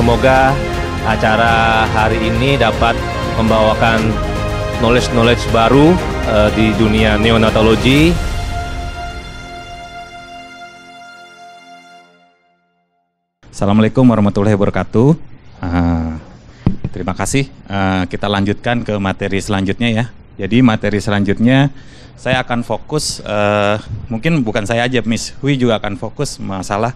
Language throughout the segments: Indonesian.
Semoga acara hari ini dapat membawakan knowledge baru di dunia neonatologi. Assalamualaikum warahmatullahi wabarakatuh. Terima kasih. Kita lanjutkan ke materi selanjutnya ya. Jadi materi selanjutnya saya akan fokus, mungkin bukan saya aja, Miss Hui juga akan fokus masalah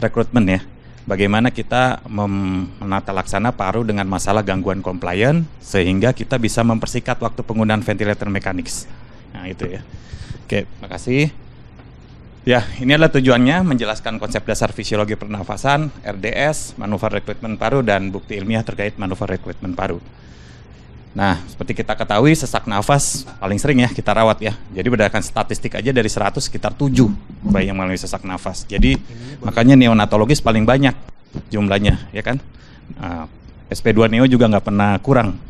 rekrutmen ya. Bagaimana kita menata laksana paru dengan masalah gangguan compliance sehingga kita bisa mempersingkat waktu penggunaan ventilator mechanics. Nah itu ya. Oke, makasih. Ya, ini adalah tujuannya menjelaskan konsep dasar fisiologi pernafasan, RDS, manuver rekrutmen paru, dan bukti ilmiah terkait manuver rekrutmen paru. Nah, seperti kita ketahui sesak nafas paling sering ya kita rawat ya. Jadi berdasarkan statistik aja dari 100 sekitar 7 bayi yang mengalami sesak nafas. Jadi makanya neonatologis paling banyak jumlahnya ya kan. SP2 neo juga nggak pernah kurang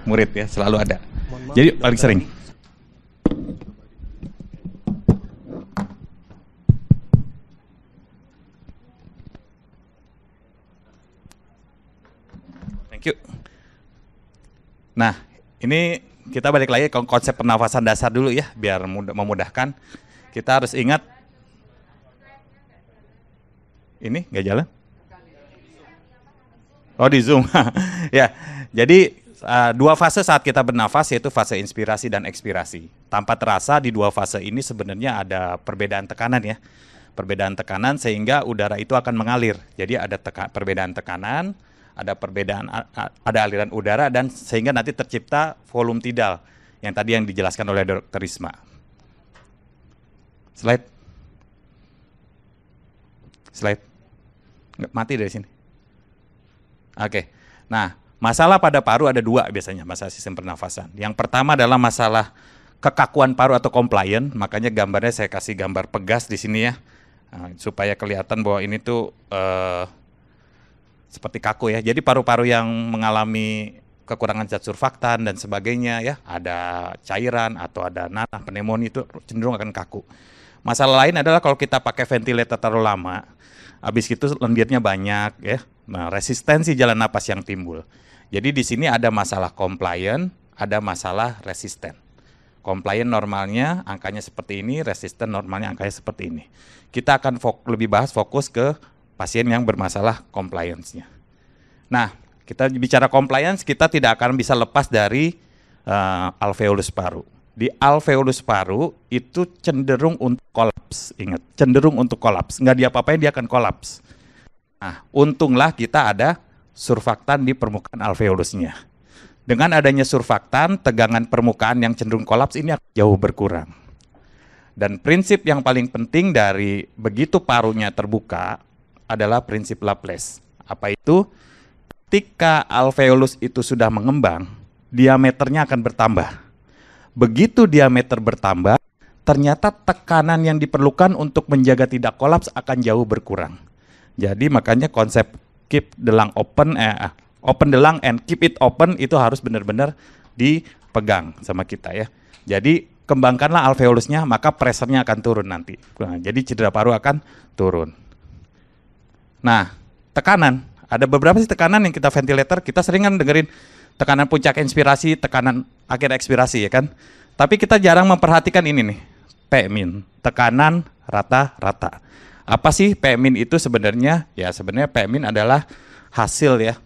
murid ya, selalu ada. Jadi paling sering. Thank you. Nah, ini kita balik lagi ke konsep pernafasan dasar dulu ya, biar memudahkan. Kita harus ingat, ini nggak jalan? Oh di Zoom, ya. Jadi dua fase saat kita bernafas yaitu fase inspirasi dan ekspirasi. Tanpa terasa di dua fase ini sebenarnya ada perbedaan tekanan ya, perbedaan tekanan sehingga udara itu akan mengalir. Jadi ada perbedaan tekanan, ada perbedaan, ada aliran udara, dan sehingga nanti tercipta volume tidal yang tadi yang dijelaskan oleh Dr. Risma. Slide. Nggak, mati dari sini. Oke. Nah, masalah pada paru ada dua biasanya, masalah sistem pernafasan. Yang pertama adalah masalah kekakuan paru atau compliant, makanya gambarnya saya kasih gambar pegas di sini ya, supaya kelihatan bahwa ini tuh seperti kaku ya. Jadi paru-paru yang mengalami kekurangan zat surfaktan dan sebagainya ya, ada cairan atau ada nanah, pneumonia, itu cenderung akan kaku. Masalah lain adalah kalau kita pakai ventilator terlalu lama, habis itu lendirnya banyak ya. Nah, resistensi jalan napas yang timbul. Jadi di sini ada masalah compliant, ada masalah resisten. Compliant normalnya angkanya seperti ini, resisten normalnya angkanya seperti ini. Kita akan lebih bahas fokus ke pasien yang bermasalah compliance-nya. Nah, kita bicara compliance, kita tidak akan bisa lepas dari alveolus paru. Di alveolus paru itu cenderung untuk kolaps, ingat, cenderung untuk kolaps. Nggak diapa-apain dia akan kolaps. Nah, untunglah kita ada surfaktan di permukaan alveolusnya. Dengan adanya surfaktan, tegangan permukaan yang cenderung kolaps ini akan jauh berkurang. Dan prinsip yang paling penting dari begitu parunya terbuka adalah prinsip Laplace. Apa itu? Ketika alveolus itu sudah mengembang, diameternya akan bertambah. Begitu diameter bertambah, ternyata tekanan yang diperlukan untuk menjaga tidak kolaps akan jauh berkurang. Jadi makanya konsep keep the lung open, open the lung and keep it open itu harus benar-benar dipegang sama kita ya. Jadi kembangkanlah alveolusnya, maka pressure-nya akan turun nanti. Nah, jadi cedera paru akan turun. Nah, tekanan. Ada beberapa sih tekanan yang kita ventilator, kita sering kan dengerin tekanan puncak inspirasi, tekanan akhir ekspirasi ya kan. Tapi kita jarang memperhatikan ini nih, P-min, tekanan rata-rata. Apa sih P-min itu sebenarnya? Ya sebenarnya P-min adalah hasil ya,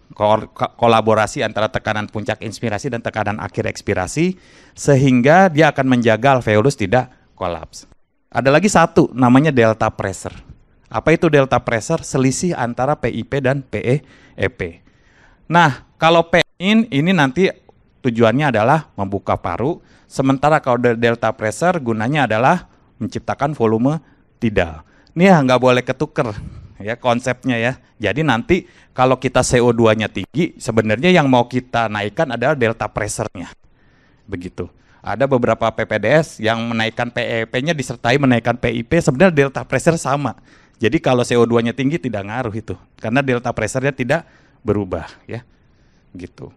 kolaborasi antara tekanan puncak inspirasi dan tekanan akhir ekspirasi, sehingga dia akan menjaga alveolus tidak kolaps. Ada lagi satu, namanya delta pressure. Apa itu delta pressure? Selisih antara PIP dan PEP. Nah, kalau P-in ini nanti tujuannya adalah membuka paru, sementara kalau delta pressure gunanya adalah menciptakan volume tidal. Ini ya nggak boleh ketuker ya konsepnya ya. Jadi nanti kalau kita CO2-nya tinggi, sebenarnya yang mau kita naikkan adalah delta pressure-nya. Begitu. Ada beberapa PPDS yang menaikkan PEP-nya disertai menaikkan PIP, sebenarnya delta pressure sama. Jadi kalau CO2-nya tinggi tidak ngaruh itu, karena delta pressure-nya tidak berubah ya. Gitu.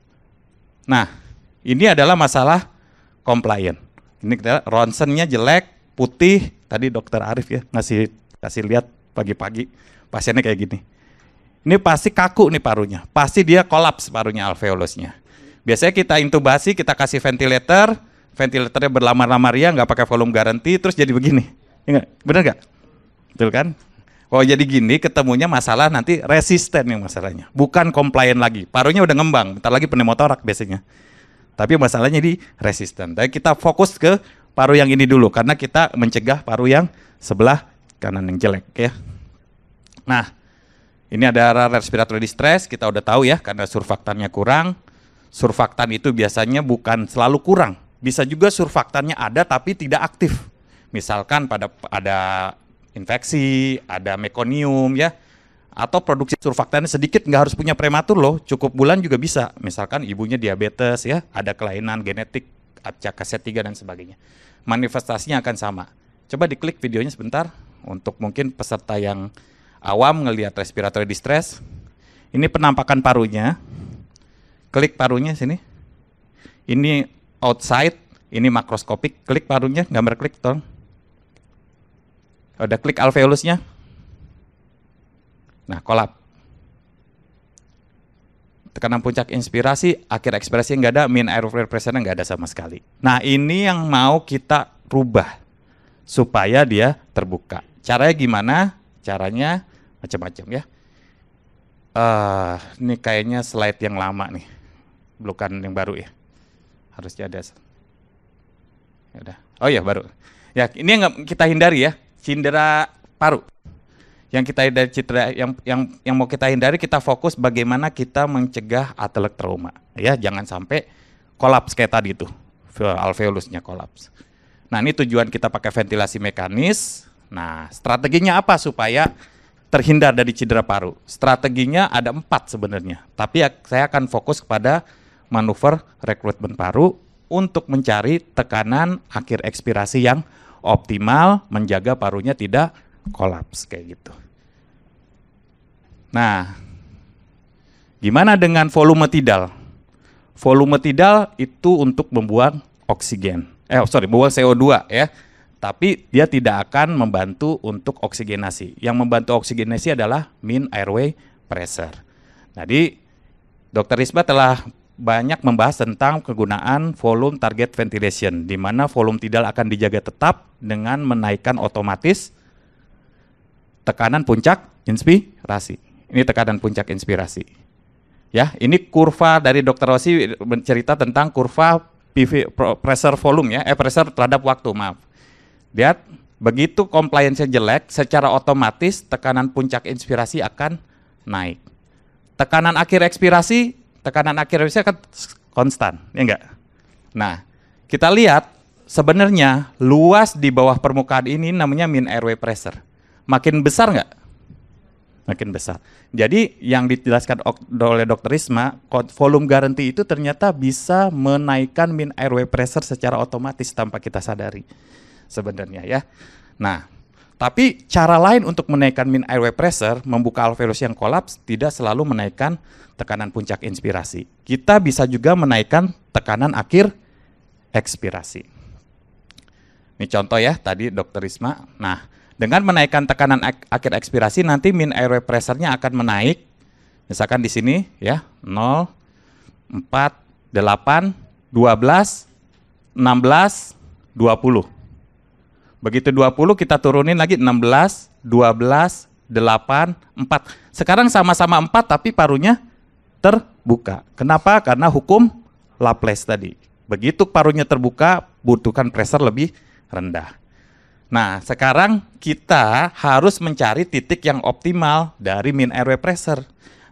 Nah, ini adalah masalah compliant. Ini kita ronsennya jelek, putih. Tadi Dokter Arif ya kasih lihat pagi-pagi pasiennya kayak gini. Ini pasti kaku nih parunya, pasti dia kolaps parunya alveolusnya. Biasanya kita intubasi, kita kasih ventilator, ventilatornya berlamar-lamar ya, nggak pakai volume garanti, terus jadi begini. Ya, bener nggak? Betul kan? Oh jadi gini, ketemunya masalah nanti resisten yang masalahnya, bukan compliant lagi. Parunya udah ngembang, bentar lagi pneumotorak biasanya. Tapi masalahnya di resisten. Tapi kita fokus ke paru yang ini dulu, karena kita mencegah paru yang sebelah kanan yang jelek ya. Nah, ini ada respiratory distress, kita udah tahu ya, karena surfaktannya kurang. Surfaktan itu biasanya bukan selalu kurang, bisa juga surfaktannya ada tapi tidak aktif. Misalkan ada infeksi, ada mekonium ya, atau produksi surfaktannya sedikit, nggak harus punya prematur loh, cukup bulan juga bisa. Misalkan ibunya diabetes ya, ada kelainan genetik, acak KC3 dan sebagainya. Manifestasinya akan sama. Coba diklik videonya sebentar, untuk mungkin peserta yang awam ngelihat respiratory distress. Ini penampakan parunya. Klik parunya sini. Ini outside, ini makroskopik. Klik parunya, gambar klik tolong. Udah klik alveolusnya. Nah, kolap. Tekanan puncak inspirasi, akhir ekspirasi nggak ada, mean airway pressure-nya nggak ada sama sekali. Nah, ini yang mau kita rubah supaya dia terbuka. Caranya gimana? Caranya macam-macam ya. Ini kayaknya slide yang lama nih, bukan yang baru ya. Harusnya ada. Ya udah. Oh iya baru. Ya ini yang kita hindari ya, cedera paru. Yang kita hindari cedera, yang mau kita hindari, kita fokus bagaimana kita mencegah atelek trauma. Ya jangan sampai kolaps kayak tadi tuh, alveolusnya kolaps. Nah ini tujuan kita pakai ventilasi mekanis. Nah strateginya apa supaya terhindar dari cedera paru? Strateginya ada 4 sebenarnya, tapi saya akan fokus kepada manuver rekrutmen paru untuk mencari tekanan akhir ekspirasi yang optimal, menjaga parunya tidak kolaps kayak gitu. Nah, gimana dengan volume tidal? Volume tidal itu untuk membuang oksigen. Membuang CO2 ya. Tapi dia tidak akan membantu untuk oksigenasi. Yang membantu oksigenasi adalah mean airway pressure. Jadi, Dr. Risma telah banyak membahas tentang kegunaan volume target ventilation, di mana volume tidal akan dijaga tetap dengan menaikkan otomatis tekanan puncak inspirasi. Ini tekanan puncak inspirasi. Ya, ini kurva dari Dr. Rossi bercerita tentang kurva PV, pressure volume ya, pressure terhadap waktu, maaf. Lihat, begitu compliance-nya jelek, secara otomatis tekanan puncak inspirasi akan naik. Tekanan akhir ekspirasi akan konstan, ya enggak? Nah, kita lihat sebenarnya luas di bawah permukaan ini namanya mean airway pressure. Makin besar enggak? Makin besar. Jadi yang dijelaskan oleh Dr. Risma, volume garanti itu ternyata bisa menaikkan mean airway pressure secara otomatis tanpa kita sadari. Sebenarnya ya. Nah, tapi cara lain untuk menaikkan mean airway pressure, membuka alveolus yang kolaps, tidak selalu menaikkan tekanan puncak inspirasi. Kita bisa juga menaikkan tekanan akhir ekspirasi. Ini contoh ya, tadi Dr. Risma. Nah, dengan menaikkan tekanan akhir ekspirasi, nanti mean airway pressure-nya akan menaik. Misalkan di sini ya, 0, 4, 8, 12, 16, 20. Begitu 20 kita turunin lagi 16, 12, 8, 4. Sekarang sama-sama 4 tapi parunya terbuka. Kenapa? Karena hukum Laplace tadi. Begitu parunya terbuka, butuhkan pressure lebih rendah. Nah, sekarang kita harus mencari titik yang optimal dari mean airway pressure.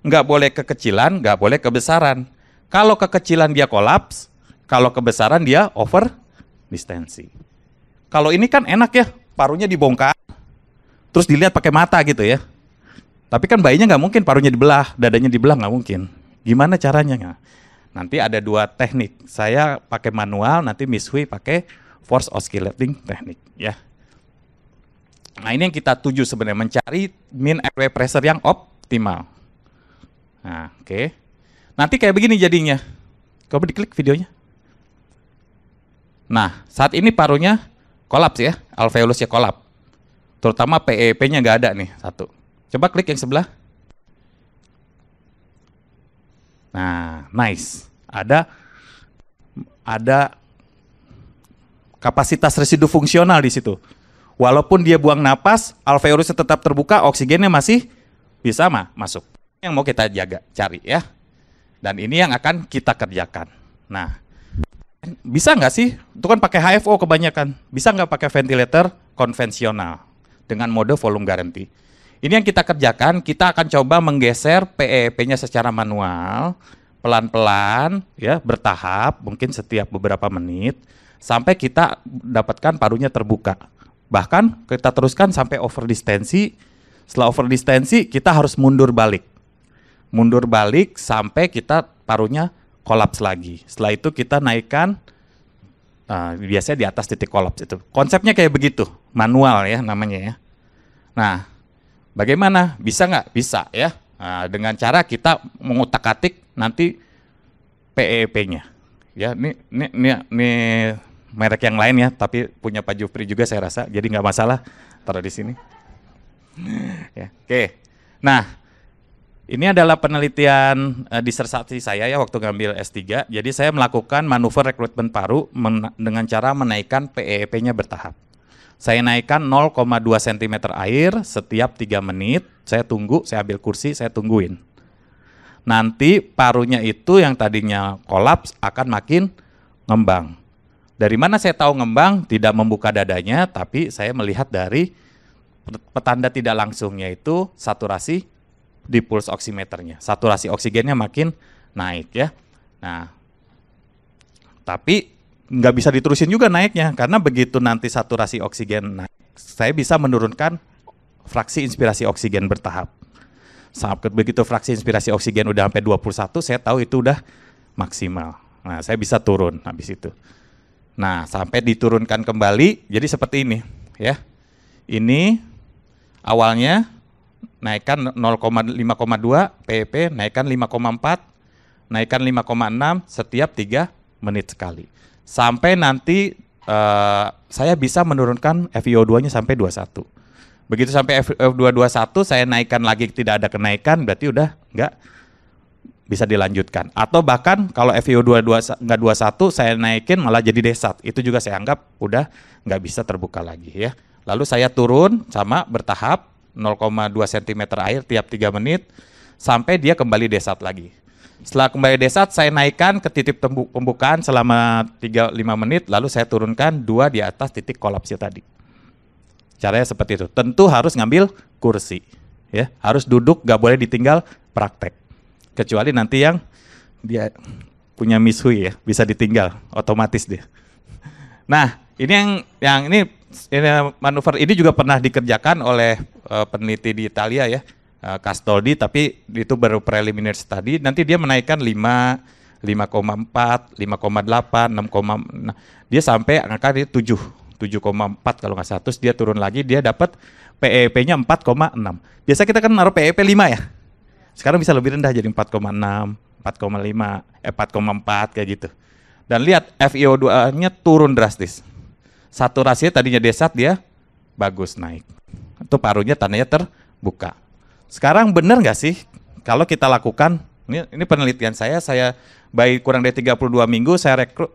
Nggak boleh kekecilan, nggak boleh kebesaran. Kalau kekecilan dia kolaps, kalau kebesaran dia over distensi. Kalau ini kan enak ya, parunya dibongkar, terus dilihat pakai mata gitu ya. Tapi kan bayinya nggak mungkin parunya dibelah, dadanya dibelah nggak mungkin. Gimana caranya? Nanti ada 2 teknik. Saya pakai manual, nanti Miss Hui pakai force oscillating teknik ya. Nah ini yang kita tuju sebenarnya, mencari mean airway pressure yang optimal. Nah oke. Nanti kayak begini jadinya. Coba diklik videonya. Nah saat ini parunya kolaps ya, alveolusnya kolaps. Terutama PEP-nya nggak ada nih, 1. Coba klik yang sebelah. Nah, nice. Ada kapasitas residu fungsional di situ. Walaupun dia buang napas, alveolusnya tetap terbuka, oksigennya masih bisa masuk. Yang mau kita jaga, cari ya. Dan ini yang akan kita kerjakan. Nah, bisa nggak sih? Itu kan pakai HFO kebanyakan. Bisa nggak pakai ventilator konvensional dengan mode volume guarantee? Ini yang kita kerjakan. Kita akan coba menggeser PEP-nya secara manual, pelan-pelan, ya, bertahap, mungkin setiap beberapa menit, sampai kita dapatkan parunya terbuka. Bahkan kita teruskan sampai over distensi. Setelah over distensi, kita harus mundur balik. Mundur balik sampai kita parunya kolaps lagi. Setelah itu kita naikkan, biasanya di atas titik kolaps itu. Konsepnya kayak begitu, manual ya namanya ya. Nah, bagaimana? Bisa nggak? Bisa ya. Nah, dengan cara kita mengutak-atik nanti PEP-nya. Ya, ini merek yang lain ya, tapi punya Pak Jupri juga saya rasa, jadi nggak masalah taruh di sini. Ya, oke. Nah, ini adalah penelitian disertasi saya ya waktu ngambil S3. Jadi saya melakukan manuver rekrutmen paru dengan cara menaikkan PEP-nya bertahap. Saya naikkan 0,2 cm air setiap 3 menit. Saya tunggu, saya ambil kursi, saya tungguin. Nanti parunya itu yang tadinya kolaps akan makin ngembang. Dari mana saya tahu ngembang? Tidak membuka dadanya, tapi saya melihat dari petanda tidak langsungnya itu saturasi di pulse oximeternya. Saturasi oksigennya makin naik ya. Nah, tapi nggak bisa diterusin juga naiknya, karena begitu nanti saturasi oksigen naik, saya bisa menurunkan fraksi inspirasi oksigen bertahap. Sampai begitu fraksi inspirasi oksigen udah sampai 21, saya tahu itu udah maksimal. Nah, saya bisa turun habis itu. Nah, sampai diturunkan kembali, jadi seperti ini ya. Ini awalnya naikkan 0,5,2 PEP, naikkan 5,4, naikkan 5,6 setiap 3 menit sekali. Sampai nanti saya bisa menurunkan FiO2-nya sampai 21. Begitu sampai FiO2 21, saya naikkan lagi tidak ada kenaikan, berarti udah nggak bisa dilanjutkan. Atau bahkan kalau FiO2 nggak 21, saya naikin malah jadi desat. Itu juga saya anggap udah nggak bisa terbuka lagi ya. Lalu saya turun sama bertahap 0,2 cm air tiap 3 menit sampai dia kembali desat lagi. Setelah kembali desat, saya naikkan ke titik pembukaan selama 3-5 menit, lalu saya turunkan 2 di atas titik kolapsnya tadi. Caranya seperti itu. Tentu harus ngambil kursi, ya, harus duduk, nggak boleh ditinggal praktek. Kecuali nanti yang dia punya mishui ya, bisa ditinggal otomatis dia. Nah, ini yang ini manuver ini juga pernah dikerjakan oleh peneliti di Italia ya, Castoldi, tapi itu baru preliminary study. Nanti dia menaikkan 5, 5,4, 5,8, 6, dia sampai angka 7,4 kalau nggak salah. Terus dia turun lagi, dia dapat PEP-nya 4,6. Biasa kita kan naruh PEP 5 ya. Sekarang bisa lebih rendah jadi 4,6, 4,5, 4,4 kayak gitu. Dan lihat FiO2-nya turun drastis. Saturasinya tadinya desat, dia bagus naik. Itu parunya tandanya terbuka. Sekarang benar nggak sih kalau kita lakukan, ini penelitian saya bayi kurang dari 32 minggu, saya rekrut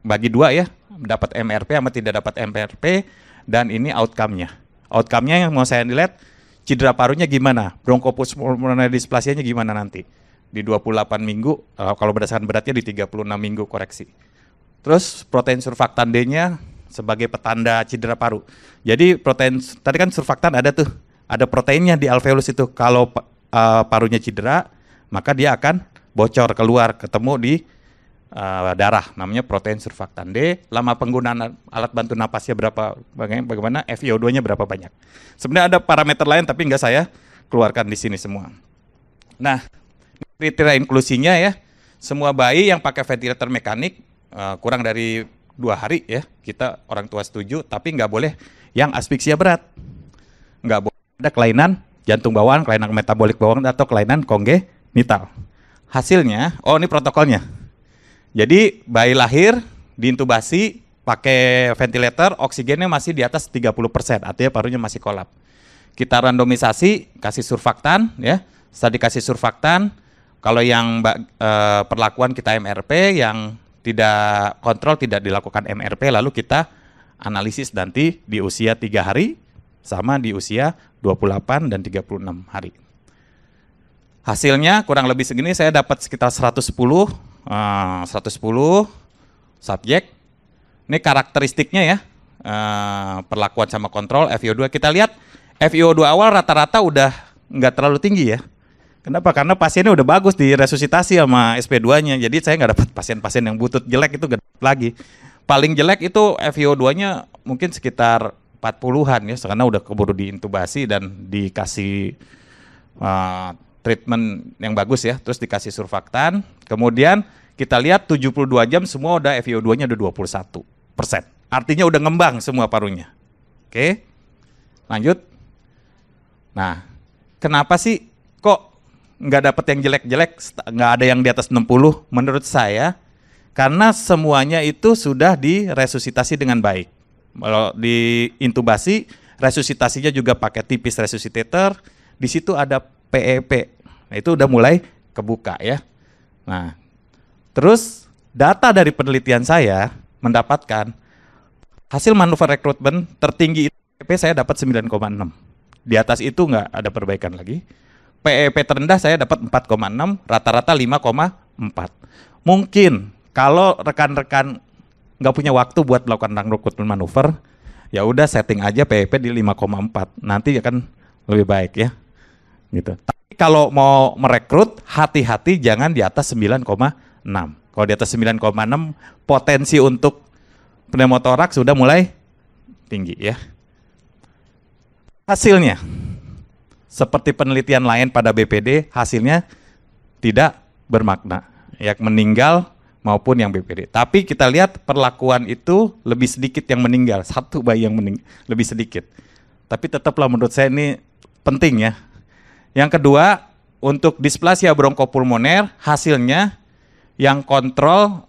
bagi 2 ya, dapat MRP sama tidak dapat MRP, dan ini outcome-nya. Outcome-nya yang mau saya lihat, cedera parunya gimana, bronchopulmonary dysplasia-nya gimana nanti. Di 28 minggu, kalau berdasarkan beratnya di 36 minggu koreksi. Terus protein surfaktan D-nya sebagai petanda cedera paru. Jadi protein, tadi kan surfaktan ada tuh, ada proteinnya di alveolus itu. Kalau parunya cedera, maka dia akan bocor keluar, ketemu di darah, namanya protein surfaktan D. Lama penggunaan alat bantu napasnya bagaimana, FiO2-nya berapa banyak. Sebenarnya ada parameter lain tapi nggak saya keluarkan di sini semua. Nah, kriteria inklusinya ya, semua bayi yang pakai ventilator mekanik kurang dari 2 hari ya, kita orang tua setuju, tapi nggak boleh yang asfiksia berat. Nggak boleh ada kelainan jantung bawaan, kelainan metabolik bawaan, atau kelainan kongenital. Hasilnya, ini protokolnya. Jadi bayi lahir, diintubasi, pakai ventilator, oksigennya masih di atas 30%, artinya parunya masih kolap. Kita randomisasi, kasih surfaktan, ya. Setelah dikasih surfaktan, Kalau yang perlakuan kita MRP, yang tidak kontrol tidak dilakukan MRP, lalu kita analisis nanti di usia 3 hari sama di usia 28 dan 36 hari. Hasilnya kurang lebih segini, saya dapat sekitar 110 subjek. Ini karakteristiknya ya, perlakuan sama kontrol FiO2. Kita lihat FiO2 awal rata-rata udah nggak terlalu tinggi ya. Kenapa? Karena pasiennya udah bagus di resusitasi sama SP2-nya. Jadi saya nggak dapat pasien-pasien yang butut jelek itu lagi. Paling jelek itu FiO2-nya mungkin sekitar 40-an ya, karena udah keburu diintubasi dan dikasih treatment yang bagus ya, terus dikasih surfaktan. Kemudian kita lihat 72 jam semua udah FiO2-nya udah 21%. Artinya udah ngembang semua parunya. Oke, lanjut. Nah, kenapa sih kok nggak dapet yang jelek-jelek, nggak ada yang di atas 60? Menurut saya, karena semuanya itu sudah diresusitasi dengan baik. Kalau diintubasi, resusitasinya juga pakai tipis resusitator, di situ ada PEP. Nah, itu udah mulai kebuka ya. Nah, terus data dari penelitian saya mendapatkan hasil manuver rekrutmen tertinggi PEP saya dapat 9,6. Di atas itu nggak ada perbaikan lagi. PEP terendah saya dapat 4,6, rata-rata 5,4. Mungkin kalau rekan-rekan nggak punya waktu buat melakukan rekrutmen manuver, ya udah setting aja PEP di 5,4. Nanti akan lebih baik ya. Gitu. Tapi kalau mau merekrut, hati-hati jangan di atas 9,6. Kalau di atas 9,6, potensi untuk pneumotoraks sudah mulai tinggi ya. Hasilnya, seperti penelitian lain pada BPD, hasilnya tidak bermakna, ya meninggal maupun yang BPD. Tapi kita lihat perlakuan itu lebih sedikit yang meninggal, 1 bayi yang lebih sedikit. Tapi tetaplah menurut saya ini penting ya. Yang kedua, untuk displasia bronkopulmoner, hasilnya yang kontrol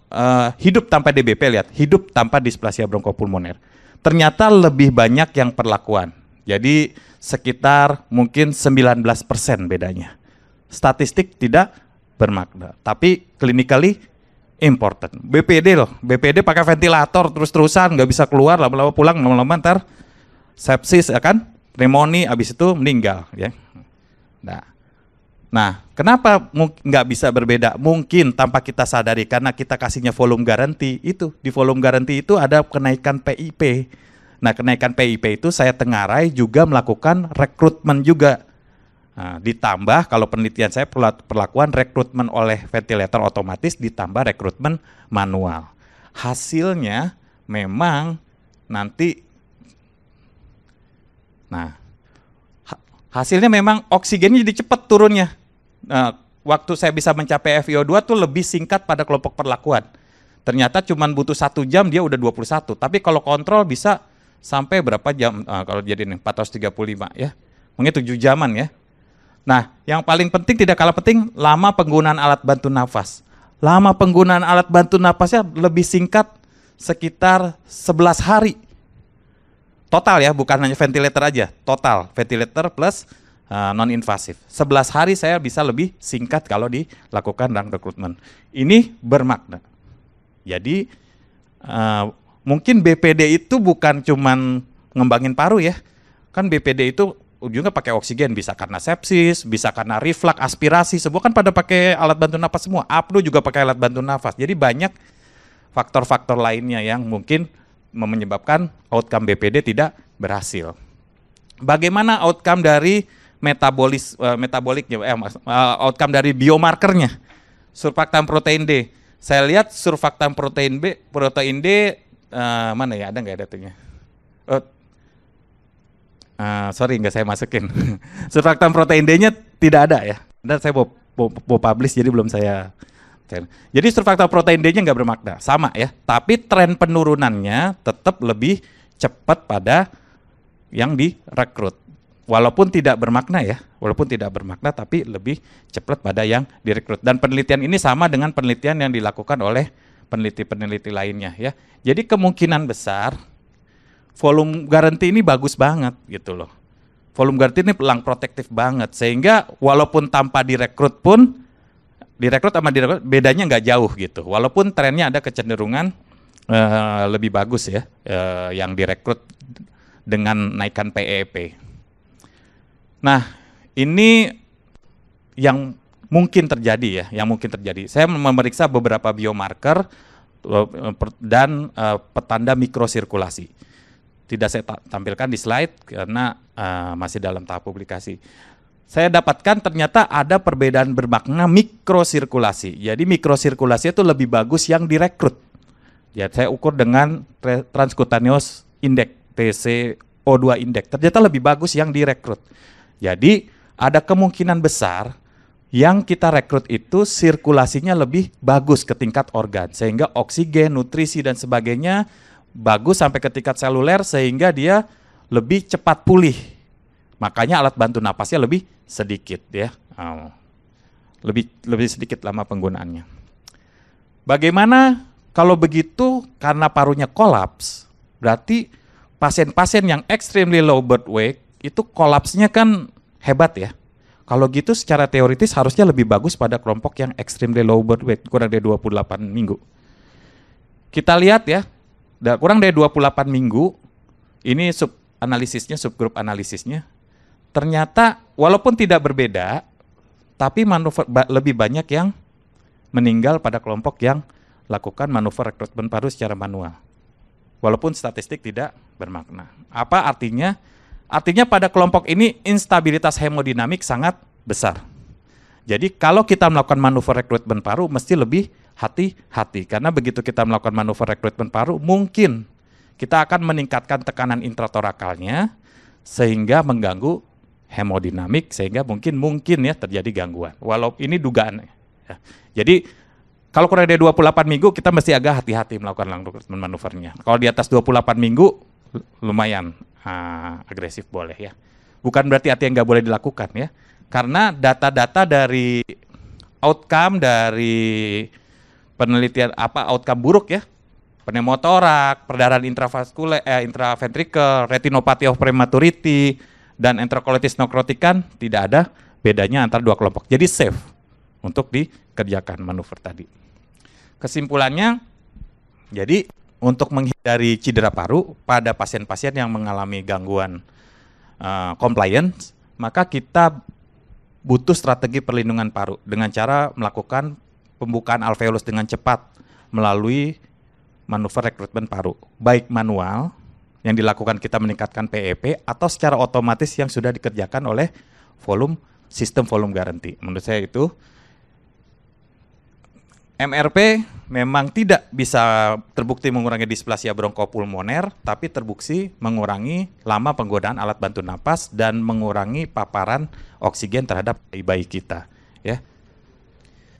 hidup tanpa DBP, lihat, hidup tanpa displasia bronkopulmoner. Ternyata lebih banyak yang perlakuan. Jadi sekitar mungkin 19% bedanya. Statistik tidak bermakna, tapi clinically important. BPD loh, BPD pakai ventilator terus-terusan, nggak bisa keluar, lama-lama pulang, lama-lama ntar sepsis ya kan, pneumonia, habis itu meninggal ya. Nah, kenapa nggak bisa berbeda? Mungkin tanpa kita sadari karena kita kasihnya volume garanti itu. Di volume garanti itu ada kenaikan PIP. Nah, kenaikan PIP itu saya tengarai juga melakukan rekrutmen juga. Nah, ditambah kalau penelitian saya perlakuan rekrutmen oleh ventilator otomatis ditambah rekrutmen manual. Hasilnya memang nanti, hasilnya memang oksigennya jadi cepat turunnya. Waktu saya bisa mencapai FiO2 tuh lebih singkat pada kelompok perlakuan. Ternyata cuma butuh 1 jam dia udah 21. Tapi kalau kontrol bisa sampai berapa jam? Kalau jadi nih 435 ya. Mungkin 7 jaman ya. Nah, yang paling penting tidak kalah penting lama penggunaan alat bantu nafas. Lama penggunaan alat bantu nafasnya lebih singkat sekitar 11 hari. Total ya, bukan hanya ventilator aja. Total, ventilator plus non-invasif. 11 hari saya bisa lebih singkat kalau dilakukan dalam rekrutmen. Ini bermakna. Jadi mungkin BPD itu bukan cuman ngembangin paru ya. Kan BPD itu ujungnya pakai oksigen, bisa karena sepsis, bisa karena reflux, aspirasi, semua kan pada pakai alat bantu nafas semua. Apnu juga pakai alat bantu nafas. Jadi banyak faktor-faktor lainnya yang mungkin menyebabkan outcome BPD tidak berhasil. Bagaimana outcome dari metaboliknya, outcome dari biomarkernya, surfaktan protein D. Saya lihat surfaktan protein D mana ya, ada nggak datanya? Sorry nggak saya masukin. Surfaktan protein D-nya tidak ada ya. Dan saya mau publish jadi belum saya. Jadi surfaktan protein D-nya nggak bermakna, sama ya. Tapi tren penurunannya tetap lebih cepat pada yang direkrut. Walaupun tidak bermakna ya, tapi lebih cepat pada yang direkrut. Dan penelitian ini sama dengan penelitian yang dilakukan oleh peneliti-peneliti lainnya ya. Jadi kemungkinan besar volume garanti ini bagus banget gitu loh. Volume garanti ini pelang protektif banget sehingga walaupun tanpa direkrut pun direkrut sama direkrut bedanya nggak jauh gitu. Walaupun trennya ada kecenderungan lebih bagus ya, yang direkrut dengan naikkan PEP. Nah, ini yang mungkin terjadi ya, yang mungkin terjadi. Saya memeriksa beberapa biomarker dan petanda mikrosirkulasi. Tidak saya tampilkan di slide karena masih dalam tahap publikasi. Saya dapatkan ternyata ada perbedaan bermakna mikrosirkulasi. Jadi mikrosirkulasi itu lebih bagus yang direkrut. Ya, saya ukur dengan transcutaneous index, TCO2 index. Ternyata lebih bagus yang direkrut. Jadi ada kemungkinan besar yang kita rekrut itu sirkulasinya lebih bagus ke tingkat organ. Sehingga oksigen, nutrisi, dan sebagainya bagus sampai ke tingkat seluler sehingga dia lebih cepat pulih. Makanya alat bantu napasnya lebih sedikit ya. Lebih sedikit lama penggunaannya. Bagaimana kalau begitu karena parunya kolaps, berarti pasien-pasien yang extremely low birth weight itu kolapsnya kan hebat ya. Kalau gitu secara teoritis harusnya lebih bagus pada kelompok yang extremely low birth weight, kurang dari 28 minggu. Kita lihat ya, kurang dari 28 minggu, ini subgrup analisisnya, ternyata walaupun tidak berbeda, tapi manuver lebih banyak yang meninggal pada kelompok yang lakukan manuver rekrutmen paru secara manual. Walaupun statistik tidak bermakna. Apa artinya? Artinya pada kelompok ini instabilitas hemodinamik sangat besar. Jadi kalau kita melakukan manuver rekrutmen paru mesti lebih hati-hati. Karena begitu kita melakukan manuver rekrutmen paru mungkin kita akan meningkatkan tekanan intratorakalnya sehingga mengganggu hemodinamik sehingga mungkin ya terjadi gangguan. Walaupun ini dugaan. Ya. Jadi kalau kurang dari 28 minggu kita mesti agak hati-hati melakukan rekrutmen manuvernya. Kalau di atas 28 minggu lumayan agresif boleh ya. Bukan berarti artinya nggak boleh dilakukan ya. Karena data-data dari outcome dari penelitian outcome buruk ya. Pneumotorak, perdarahan intravaskuler, intraventricle, retinopathy of prematurity, dan enterocolitis necrotican tidak ada bedanya antara dua kelompok. Jadi safe untuk dikerjakan manuver tadi. Kesimpulannya, jadi untuk menghindari cedera paru pada pasien-pasien yang mengalami gangguan compliance, maka kita butuh strategi perlindungan paru dengan cara melakukan pembukaan alveolus dengan cepat melalui manuver rekrutmen paru, baik manual yang dilakukan kita meningkatkan PEP atau secara otomatis yang sudah dikerjakan oleh sistem volume guarantee. Menurut saya itu MRP memang tidak bisa terbukti mengurangi displasia bronkopulmoner, tapi terbukti mengurangi lama penggunaan alat bantu napas dan mengurangi paparan oksigen terhadap bayi kita. Ya,